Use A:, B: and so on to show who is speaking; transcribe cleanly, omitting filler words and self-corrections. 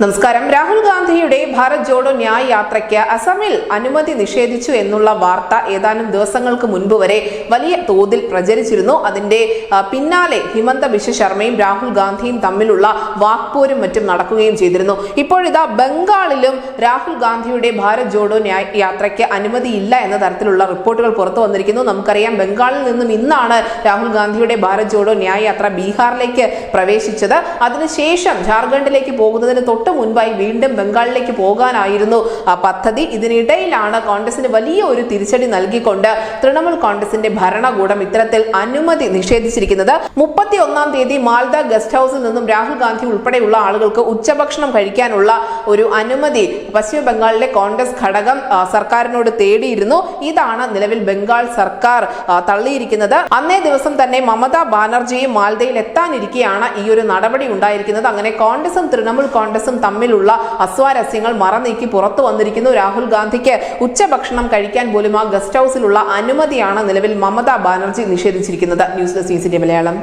A: നമസ്കാരം. രാഹുൽ ഗാന്ധിയുടെ ഭാരത് ജോഡോ ന്യായ് യാത്രയ്ക്ക് അസമിൽ അനുമതി നിഷേധിച്ചു എന്നുള്ള വാർത്ത ഏതാനും ദിവസങ്ങൾക്ക് മുൻപ് വരെ വലിയ തോതിൽ പ്രചരിച്ചിരുന്നു. അതിന്റെ പിന്നാലെ ഹിമന്ത ബിശ്വ ശർമ്മയും രാഹുൽ ഗാന്ധിയും തമ്മിലുള്ള വാക്പോരും മറ്റും നടക്കുകയും ചെയ്തിരുന്നു. ഇപ്പോഴിതാ ബംഗാളിലും രാഹുൽ ഗാന്ധിയുടെ ഭാരത് ജോഡോ ന്യായ് യാത്രയ്ക്ക് അനുമതിയില്ല എന്ന തരത്തിലുള്ള റിപ്പോർട്ടുകൾ പുറത്തു വന്നിരിക്കുന്നു. നമുക്കറിയാം, ബംഗാളിൽ നിന്നും ഇന്നാണ് രാഹുൽ ഗാന്ധിയുടെ ഭാരത് ജോഡോ ന്യായ് യാത്ര ബീഹാറിലേക്ക് പ്രവേശിച്ചത്. അതിനുശേഷം ജാർഖണ്ഡിലേക്ക് പോകുന്നതിന് തൊട്ട് മുൻപായി വീണ്ടും ബംഗാളിലേക്ക് പോകാനായിരുന്നു പദ്ധതി. ഇതിനിടയിലാണ് കോൺഗ്രസിന് വലിയ ഒരു തിരിച്ചടി നൽകിക്കൊണ്ട് തൃണമൂൽ കോൺഗ്രസിന്റെ ഭരണകൂടം ഇത്തരത്തിൽ അനുമതി നിഷേധിച്ചിരിക്കുന്നത്. 31-ാം തീയതി മാൽദ ഗസ്റ്റ് ഹൌസിൽ നിന്നും രാഹുൽ ഗാന്ധി ഉൾപ്പെടെയുള്ള ആളുകൾക്ക് ഉച്ചഭക്ഷണം കഴിക്കാനുള്ള ഒരു അനുമതി പശ്ചിമ ബംഗാളിലെ കോൺഗ്രസ് ഘടകം സർക്കാരിനോട് തേടിയിരുന്നു. ഇതാണ് നിലവിൽ ബംഗാൾ സർക്കാർ തള്ളിയിരിക്കുന്നത്. അന്നേ ദിവസം തന്നെ മമതാ ബാനർജിയും മാൽദയിൽ എത്താനിരിക്കെയാണ് ഈ ഒരു നടപടി ഉണ്ടായിരിക്കുന്നത്. അങ്ങനെ കോൺഗ്രസും തൃണമൂൽ കോൺഗ്രസും തമ്മിലുള്ള അസ്വാരസ്യങ്ങൾ മറനീക്കി പുറത്തു വന്നിരിക്കുന്നു. രാഹുൽ ഗാന്ധിക്ക് ഉച്ചഭക്ഷണം കഴിക്കാൻ പോലും ആ ഗസ്റ്റ് ഹൌസിലുള്ള അനുമതിയാണ് നിലവിൽ മമതാ ബാനർജി നിഷേധിച്ചിരിക്കുന്നത്. News desk Malayalam.